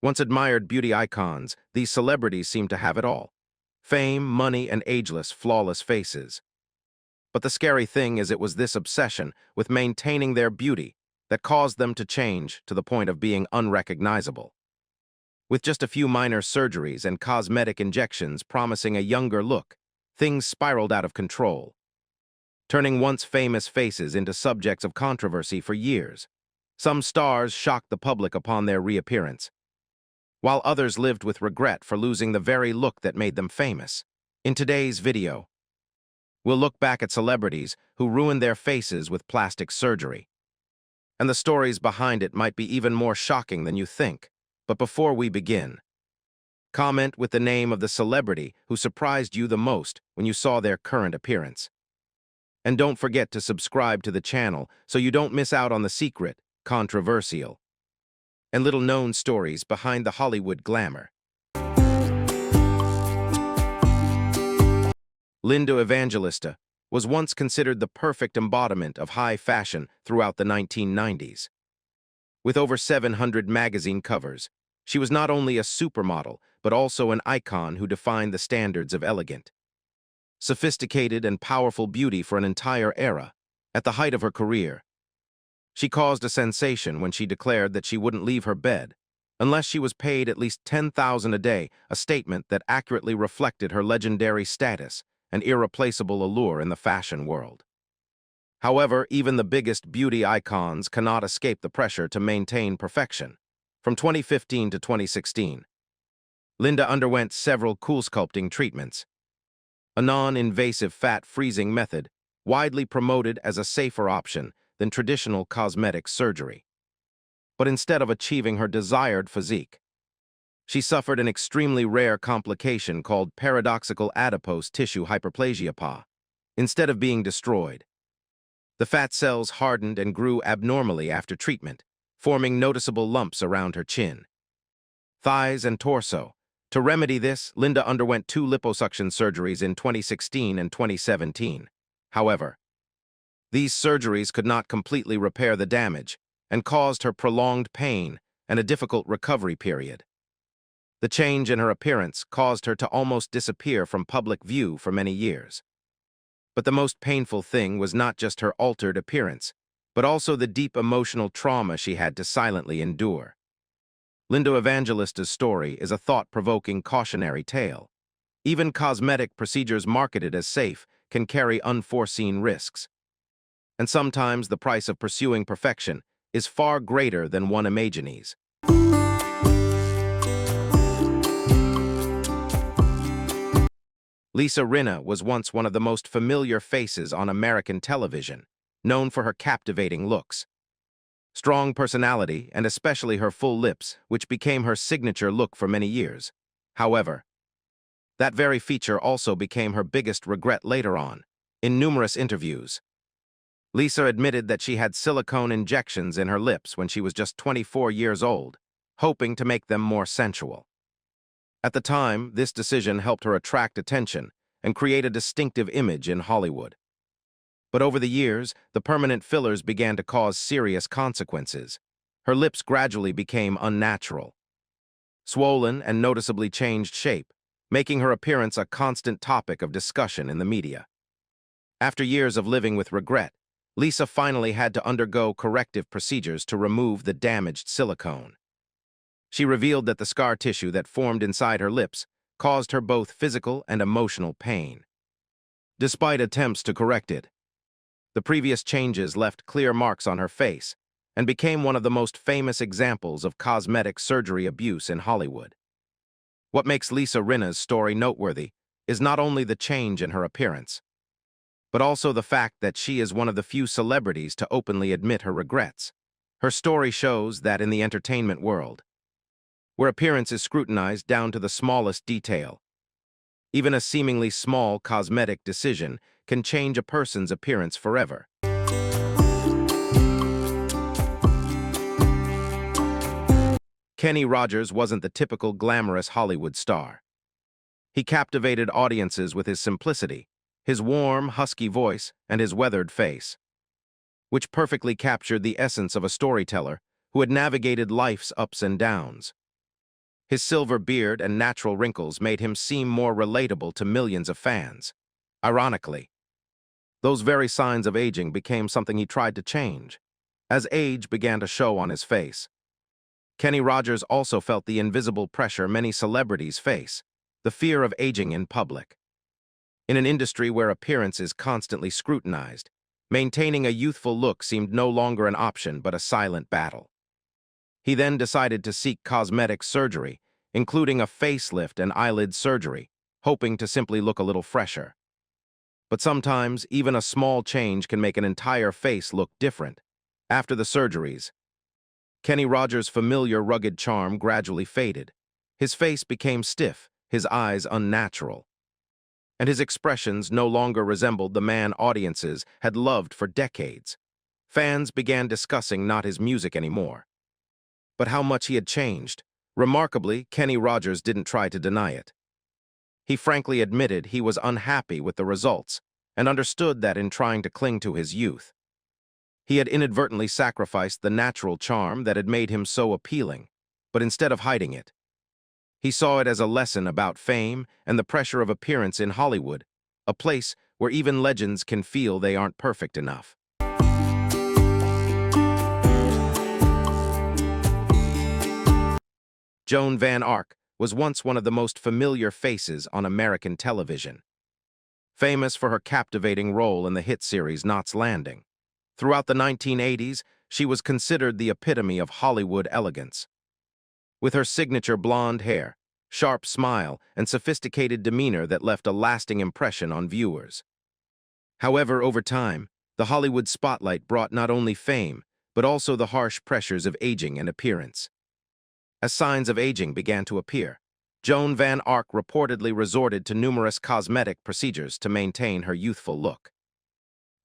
Once admired beauty icons, these celebrities seem to have it all. Fame, money, and ageless, flawless faces. But the scary thing is it was this obsession with maintaining their beauty that caused them to change to the point of being unrecognizable. With just a few minor surgeries and cosmetic injections promising a younger look, things spiraled out of control, turning once famous faces into subjects of controversy for years. Some stars shocked the public upon their reappearance, while others lived with regret for losing the very look that made them famous. In today's video, we'll look back at celebrities who ruined their faces with plastic surgery. And the stories behind it might be even more shocking than you think. But before we begin, comment with the name of the celebrity who surprised you the most when you saw their current appearance. And don't forget to subscribe to the channel so you don't miss out on the secret, controversial, and little-known stories behind the Hollywood glamour. Linda Evangelista was once considered the perfect embodiment of high fashion throughout the 1990s. With over 700 magazine covers, she was not only a supermodel, but also an icon who defined the standards of elegant, sophisticated, and powerful beauty for an entire era. At the height of her career, she caused a sensation when she declared that she wouldn't leave her bed unless she was paid at least $10,000 a day, a statement that accurately reflected her legendary status and irreplaceable allure in the fashion world. However, even the biggest beauty icons cannot escape the pressure to maintain perfection. From 2015 to 2016, Linda underwent several cool sculpting treatments, a non-invasive fat freezing method widely promoted as a safer option than traditional cosmetic surgery. But instead of achieving her desired physique, she suffered an extremely rare complication called paradoxical adipose tissue hyperplasia (PA). Instead of being destroyed, the fat cells hardened and grew abnormally after treatment, forming noticeable lumps around her chin, thighs, and torso. To remedy this, Linda underwent 2 liposuction surgeries in 2016 and 2017. However, these surgeries could not completely repair the damage and caused her prolonged pain and a difficult recovery period. The change in her appearance caused her to almost disappear from public view for many years. But the most painful thing was not just her altered appearance, but also the deep emotional trauma she had to silently endure. Linda Evangelista's story is a thought-provoking cautionary tale. Even cosmetic procedures marketed as safe can carry unforeseen risks. And sometimes the price of pursuing perfection is far greater than one imagines. Lisa Rinna was once one of the most familiar faces on American television, known for her captivating looks, strong personality, and especially her full lips, which became her signature look for many years. However, that very feature also became her biggest regret later on. In numerous interviews, Lisa admitted that she had silicone injections in her lips when she was just 24 years old, hoping to make them more sensual. At the time, this decision helped her attract attention and create a distinctive image in Hollywood. But over the years, the permanent fillers began to cause serious consequences. Her lips gradually became unnatural, swollen, and noticeably changed shape, making her appearance a constant topic of discussion in the media. After years of living with regret, Lisa finally had to undergo corrective procedures to remove the damaged silicone. She revealed that the scar tissue that formed inside her lips caused her both physical and emotional pain. Despite attempts to correct it, the previous changes left clear marks on her face and became one of the most famous examples of cosmetic surgery abuse in Hollywood. What makes Lisa Rinna's story noteworthy is not only the change in her appearance, but also the fact that she is one of the few celebrities to openly admit her regrets. Her story shows that in the entertainment world, where appearance is scrutinized down to the smallest detail, even a seemingly small cosmetic decision can change a person's appearance forever. Kenny Rogers wasn't the typical glamorous Hollywood star. He captivated audiences with his simplicity, his warm, husky voice, and his weathered face, which perfectly captured the essence of a storyteller who had navigated life's ups and downs. His silver beard and natural wrinkles made him seem more relatable to millions of fans. Ironically, those very signs of aging became something he tried to change, as age began to show on his face. Kenny Rogers also felt the invisible pressure many celebrities face, the fear of aging in public. In an industry where appearance is constantly scrutinized, maintaining a youthful look seemed no longer an option but a silent battle. He then decided to seek cosmetic surgery, including a facelift and eyelid surgery, hoping to simply look a little fresher. But sometimes, even a small change can make an entire face look different. After the surgeries, Kenny Rogers' familiar rugged charm gradually faded. His face became stiff, his eyes unnatural, and his expressions no longer resembled the man audiences had loved for decades. Fans began discussing not his music anymore, but how much he had changed. Remarkably, Kenny Rogers didn't try to deny it. He frankly admitted he was unhappy with the results and understood that in trying to cling to his youth, he had inadvertently sacrificed the natural charm that had made him so appealing. But instead of hiding it, he saw it as a lesson about fame and the pressure of appearance in Hollywood, a place where even legends can feel they aren't perfect enough. Joan Van Ark was once one of the most familiar faces on American television. Famous for her captivating role in the hit series Knots Landing, throughout the 1980s, she was considered the epitome of Hollywood elegance. With her signature blonde hair, sharp smile, and sophisticated demeanor that left a lasting impression on viewers. However, over time, the Hollywood spotlight brought not only fame, but also the harsh pressures of aging and appearance. As signs of aging began to appear, Joan Van Ark reportedly resorted to numerous cosmetic procedures to maintain her youthful look.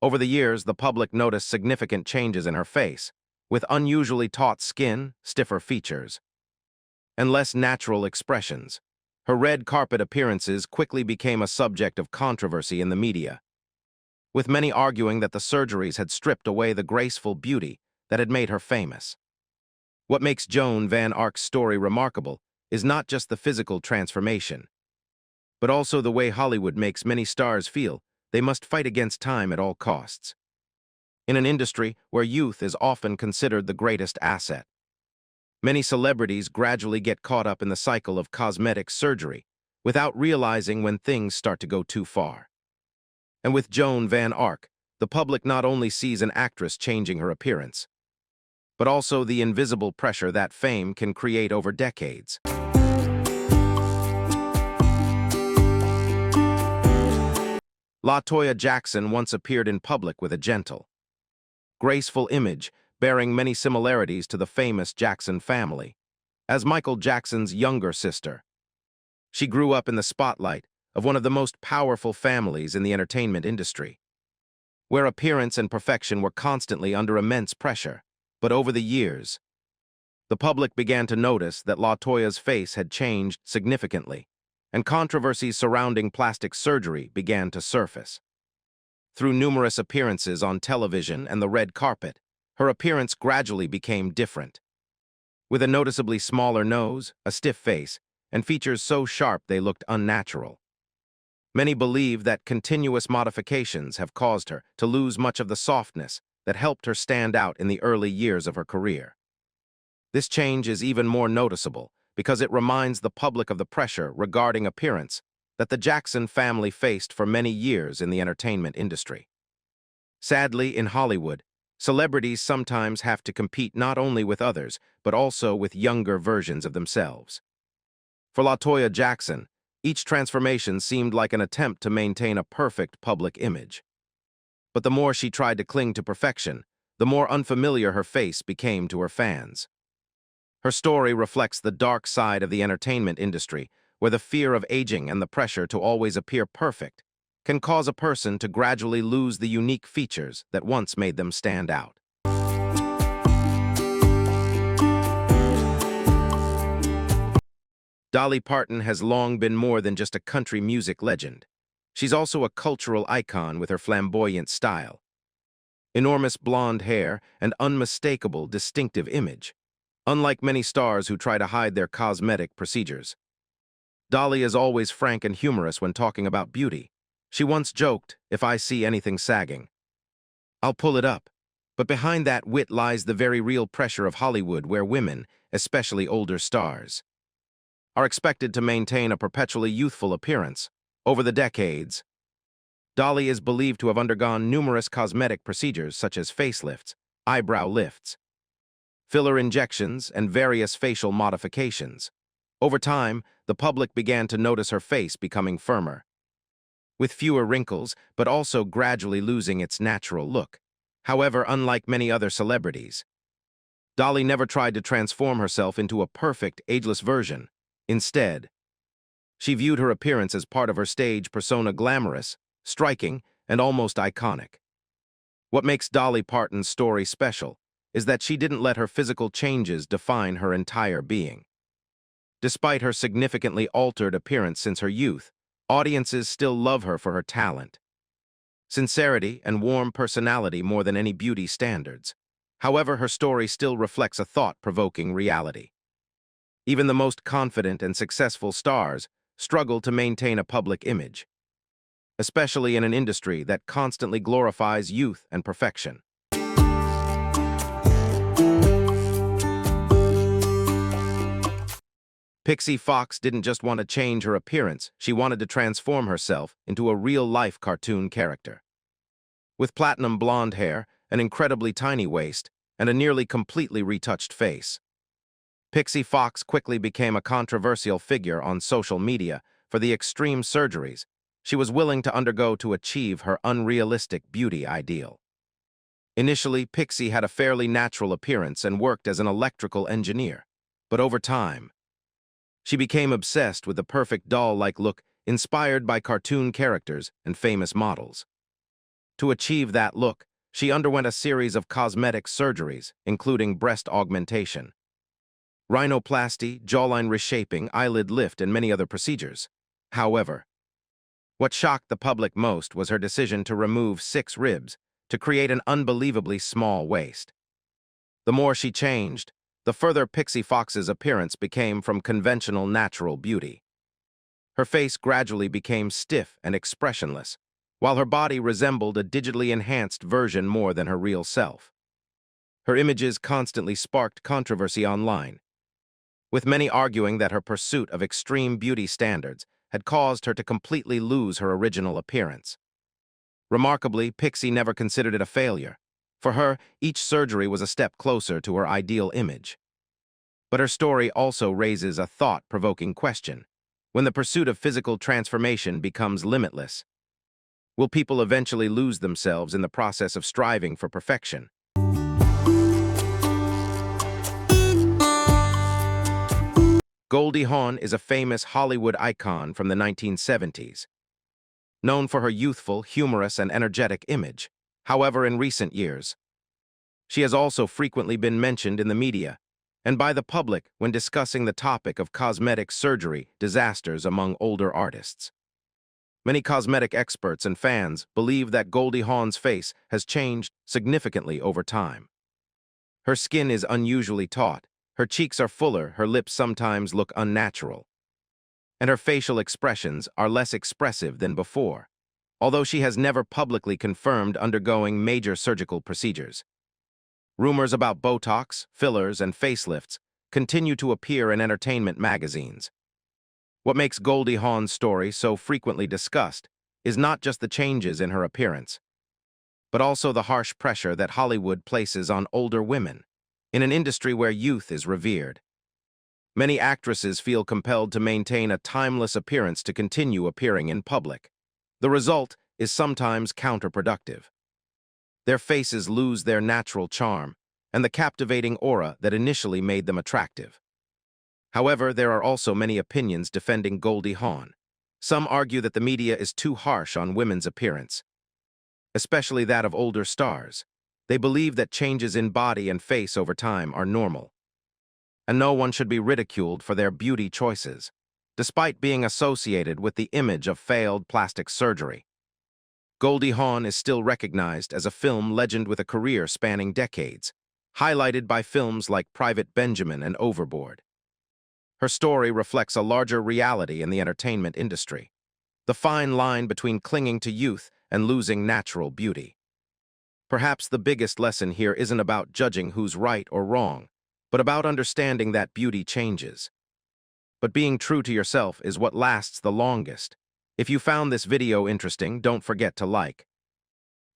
Over the years, the public noticed significant changes in her face, with unusually taut skin, stiffer features, and less natural expressions. Her red carpet appearances quickly became a subject of controversy in the media, with many arguing that the surgeries had stripped away the graceful beauty that had made her famous. What makes Joan Van Ark's story remarkable is not just the physical transformation, but also the way Hollywood makes many stars feel they must fight against time at all costs. In an industry where youth is often considered the greatest asset, many celebrities gradually get caught up in the cycle of cosmetic surgery without realizing when things start to go too far. And with Joan Van Ark, the public not only sees an actress changing her appearance, but also the invisible pressure that fame can create over decades. LaToya Jackson once appeared in public with a gentle, graceful image bearing many similarities to the famous Jackson family. As Michael Jackson's younger sister, she grew up in the spotlight of one of the most powerful families in the entertainment industry, where appearance and perfection were constantly under immense pressure. But over the years, the public began to notice that LaToya's face had changed significantly, and controversies surrounding plastic surgery began to surface. Through numerous appearances on television and the red carpet, her appearance gradually became different. With a noticeably smaller nose, a stiff face, and features so sharp they looked unnatural. Many believe that continuous modifications have caused her to lose much of the softness that helped her stand out in the early years of her career. This change is even more noticeable because it reminds the public of the pressure regarding appearance that the Jackson family faced for many years in the entertainment industry. Sadly, in Hollywood, celebrities sometimes have to compete not only with others, but also with younger versions of themselves. For LaToya Jackson, each transformation seemed like an attempt to maintain a perfect public image. But the more she tried to cling to perfection, the more unfamiliar her face became to her fans. Her story reflects the dark side of the entertainment industry, where the fear of aging and the pressure to always appear perfect can cause a person to gradually lose the unique features that once made them stand out. Dolly Parton has long been more than just a country music legend. She's also a cultural icon with her flamboyant style, enormous blonde hair, and unmistakable distinctive image. Unlike many stars who try to hide their cosmetic procedures, Dolly is always frank and humorous when talking about beauty. She once joked, "If I see anything sagging, I'll pull it up." But behind that wit lies the very real pressure of Hollywood, where women, especially older stars, are expected to maintain a perpetually youthful appearance. Over the decades, Dolly is believed to have undergone numerous cosmetic procedures such as facelifts, eyebrow lifts, filler injections, and various facial modifications. Over time, the public began to notice her face becoming firmer, with fewer wrinkles, but also gradually losing its natural look. However, unlike many other celebrities, Dolly never tried to transform herself into a perfect, ageless version. Instead, she viewed her appearance as part of her stage persona, glamorous, striking, and almost iconic. What makes Dolly Parton's story special is that she didn't let her physical changes define her entire being. Despite her significantly altered appearance since her youth, audiences still love her for her talent, sincerity, and warm personality more than any beauty standards. However, her story still reflects a thought-provoking reality. Even the most confident and successful stars struggle to maintain a public image, especially in an industry that constantly glorifies youth and perfection. Pixie Fox didn't just want to change her appearance, she wanted to transform herself into a real-life cartoon character. With platinum blonde hair, an incredibly tiny waist, and a nearly completely retouched face, Pixie Fox quickly became a controversial figure on social media for the extreme surgeries she was willing to undergo to achieve her unrealistic beauty ideal. Initially, Pixie had a fairly natural appearance and worked as an electrical engineer, but over time, she became obsessed with the perfect doll-like look inspired by cartoon characters and famous models. To achieve that look, she underwent a series of cosmetic surgeries, including breast augmentation, rhinoplasty, jawline reshaping, eyelid lift, and many other procedures. However, what shocked the public most was her decision to remove 6 ribs to create an unbelievably small waist. The more she changed, the further Pixie Fox's appearance became from conventional natural beauty. Her face gradually became stiff and expressionless, while her body resembled a digitally enhanced version more than her real self. Her images constantly sparked controversy online, with many arguing that her pursuit of extreme beauty standards had caused her to completely lose her original appearance. Remarkably, Pixie never considered it a failure. For her, each surgery was a step closer to her ideal image. But her story also raises a thought-provoking question. When the pursuit of physical transformation becomes limitless, will people eventually lose themselves in the process of striving for perfection? Goldie Hawn is a famous Hollywood icon from the 1970s, known for her youthful, humorous, and energetic image. However, in recent years, she has also frequently been mentioned in the media and by the public when discussing the topic of cosmetic surgery disasters among older artists. Many cosmetic experts and fans believe that Goldie Hawn's face has changed significantly over time. Her skin is unusually taut, her cheeks are fuller, her lips sometimes look unnatural, and her facial expressions are less expressive than before, although she has never publicly confirmed undergoing major surgical procedures. Rumors about Botox, fillers, and facelifts continue to appear in entertainment magazines. What makes Goldie Hawn's story so frequently discussed is not just the changes in her appearance, but also the harsh pressure that Hollywood places on older women in an industry where youth is revered. Many actresses feel compelled to maintain a timeless appearance to continue appearing in public. The result is sometimes counterproductive. Their faces lose their natural charm and the captivating aura that initially made them attractive. However, there are also many opinions defending Goldie Hawn. Some argue that the media is too harsh on women's appearance, especially that of older stars. They believe that changes in body and face over time are normal, and no one should be ridiculed for their beauty choices, despite being associated with the image of failed plastic surgery. Goldie Hawn is still recognized as a film legend with a career spanning decades, highlighted by films like Private Benjamin and Overboard. Her story reflects a larger reality in the entertainment industry, the fine line between clinging to youth and losing natural beauty. Perhaps the biggest lesson here isn't about judging who's right or wrong, but about understanding that beauty changes. But being true to yourself is what lasts the longest. If you found this video interesting, don't forget to like,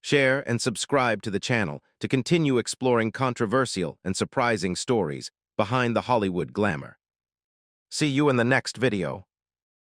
share, and subscribe to the channel to continue exploring controversial and surprising stories behind the Hollywood glamour. See you in the next video.